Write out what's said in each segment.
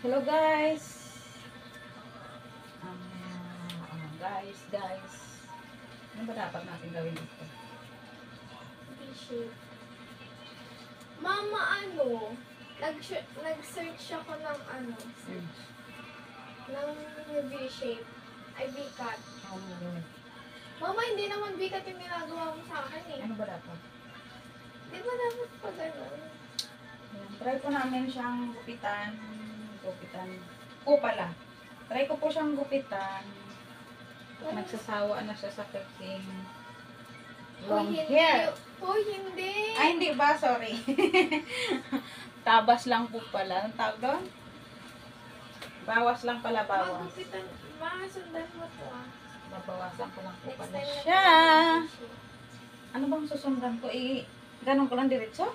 Hello guys. Guys. Ano ba dapat natin gawin dito? V-shape. Mama, nag-search ako ng ng V-shape. Ay, V-cut. Mama, hindi naman V-cut yung ginagawa mo sa akin eh. Ano ba dapat? Di ba dapat pa gano'n? Try po namin siyang gupitan. Pala. Try ko po siyang gupitan. Nagsasawa na siya sa aking long hair. Uy, hindi. Ay, hindi ba? Sorry. Tabas lang po pala. Ang tawag doon? Bawas lang pala, bawas. Magupitan. Sundan mo to ah. Babawasan ko lang po Next pala time na siya. tayo. Ano bang susundan ko? Ganun ko lang diretso?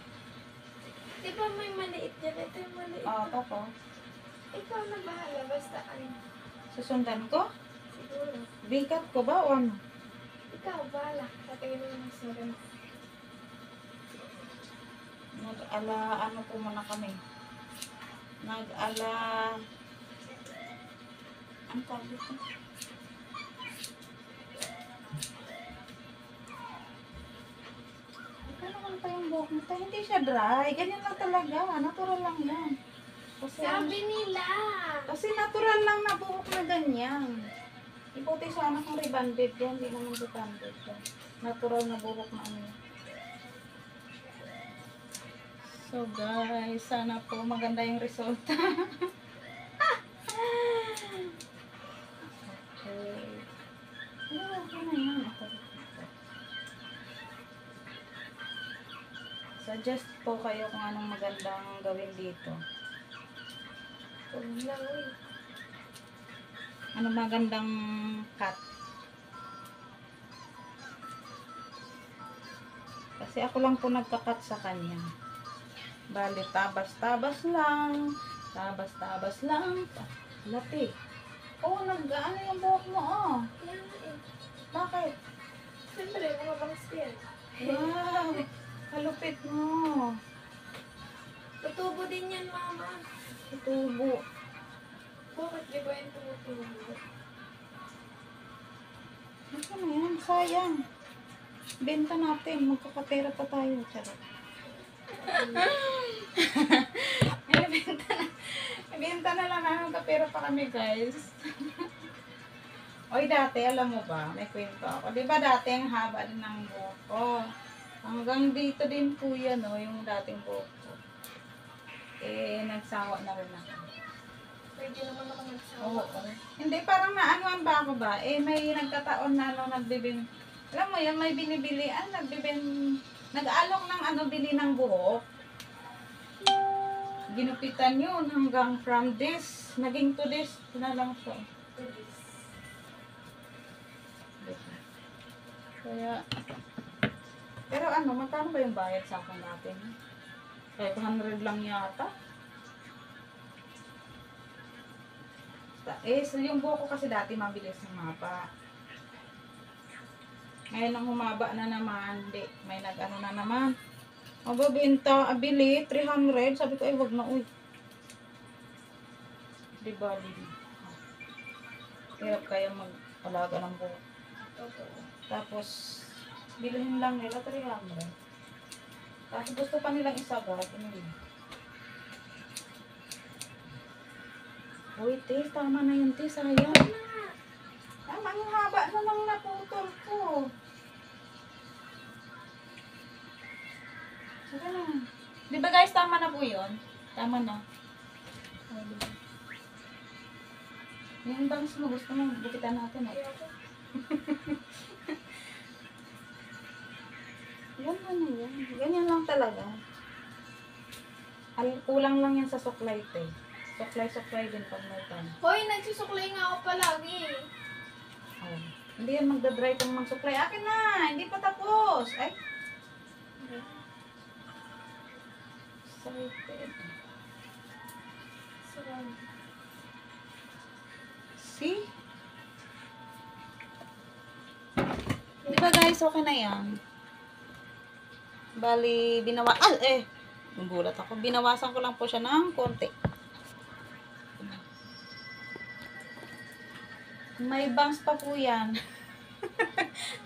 Di ba may maliit dyan? Ito yung maliit. Oo, tapos. Ikaw na bahala. Basta Susundan ko? siguro. Bikat ko ba o ano? Ikaw, bahala. Tatay mo yung sundan. Ano po muna kami? Ang tawag ito? Ito naman pa yung buhok nito. Hindi siya dry. Ganyan lang talaga. Natural lang yan. Sabi nila. Kasi natural lang na buhok na ganyan. Iputi sana kung rebanded yan. Hindi naman rebanded yan. Natural na buhok na ano. So guys, sana po maganda yung resulta. Okay. Okay na yan. Suggest po kayo kung anong magandang gawin dito. Huwag lang eh. Ano magandang cut. Kasi ako lang po nagka-cut sa kanya. Bali, tabas-tabas lang. Tabas-tabas lang. Lati. Oh, nag-ano yung buhok mo, oh. Yan nga eh. Bakit? Siyempre, mga bangs ko yan. Wow, kalupit mo. Tutubo din yan, mama. Tutubo. Bakit di ba yung tumutubo? Ano na yan? Sayang. Benta natin. Magkakapera pa tayo. Charot. Benta na lang namin. Magkapera pa kami, guys. Oy, dati, alam mo ba? May kwento ako. Di ba dati ang haba din ng buhok ko? Hanggang dito din po yan, oh, yung dating buhok ko. Eh, nagsawa na rin ako. Pwede naman ako nagsawa. Oo. Hindi, parang naanuan ba ako ba? Eh, may nagkataon na nagbibin. Alam mo yan, may binibili. Nag-alok ng bili ng buhok. Ginupitan yun hanggang from this, naging to this, na lang siya. Kaya, pero magkano ba yung bayad sa akin natin? 500 lang yata. So yung buhok ko kasi dati mabilis humaba. Ngayon ang humaba na naman, may nag-ano na naman. Mababenta, bili, 300. Sabi ko, wag na, uy. Diba, hirap kaya mag-alaga ng buhok. Tapos, bilhin lang nila 300. Tapos gusto pa nilang isagad. Uy, te, tama na yun, te. Sayang. Tama, yung haba na lang naputol ko. Sige na. Di ba guys, tama na po yun? Tama na. Ay, diba? Yung bangs mo, gusto mo, bukitan natin eh. Yan. Ganyan lang talaga. Kulang lang yan sa suklay, te. Suklay din pag may time. Hoy, nagsusuklay nga ako palagi. Oh. Hindi yan magdadry kung magsuklay. Akin na! Hindi pa tapos! Ay! Excited. See? Diba guys, okay na yan. Bali, Nagulat ako. Binawasan ko lang po siya ng konti. May bangs pa po yan.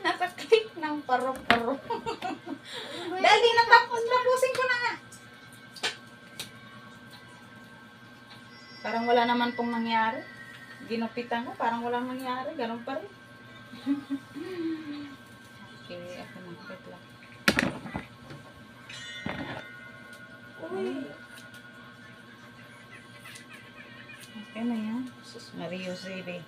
Nasa-click ng paro-paro. Dali, tapusin ko na nga. Parang wala naman pong nangyari. Ginupitan ko, parang walang nangyari. Ganun pa rin. Okay, ako na. Wait lang. Uy. Okay na yan. Sus, Mario Zebe.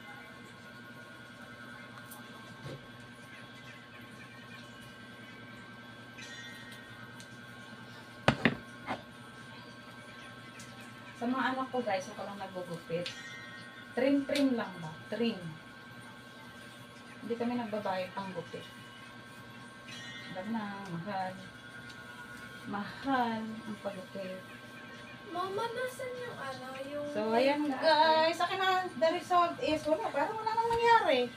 Sa mga anak ko guys, ako lang nagugupit. Trim lang ba? Trim. Hindi kami nagbabayad pang gupit. Alam na, mahal. Mahal ang pagupit. Mama, nasan yung ano? Yung... So, ayan guys. Akin na, the result is, wala, parang wala nang nangyari.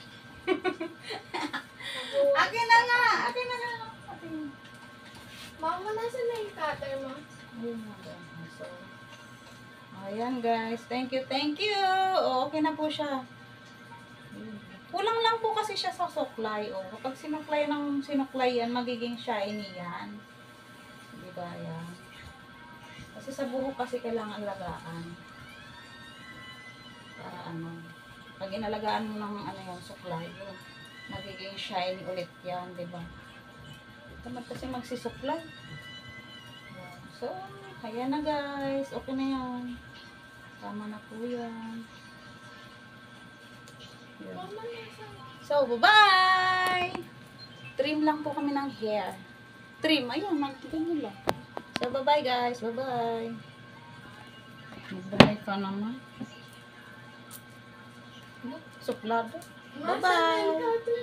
Akin na nga. Akin na nga. Akin. Mama, nasan na yung cutter mo? Ayun na ba. So, ayan guys. Thank you, thank you. O, okay na po siya. Kulang lang po kasi siya sa suklay. O, kapag sinuklay yan, magiging shiny yan. Diba yan? Kasi sa buhok kasi kailangan alagaan. Para ano, pag inalagaan mo ng ano yung suklay, yun, magiging shiny ulit yan, diba? Tamad kasi magsisuklay. So, ayan na guys. Okay na yan. Tama na po yan. Yun. Mama, nasan? So, bye-bye! Trim lang po kami ng hair. Trim, ayun, magtigil lang. So, bye-bye guys. Bye-bye. Bye-bye ka naman. Suplado. Nasaan na yung Bye-bye. cutter?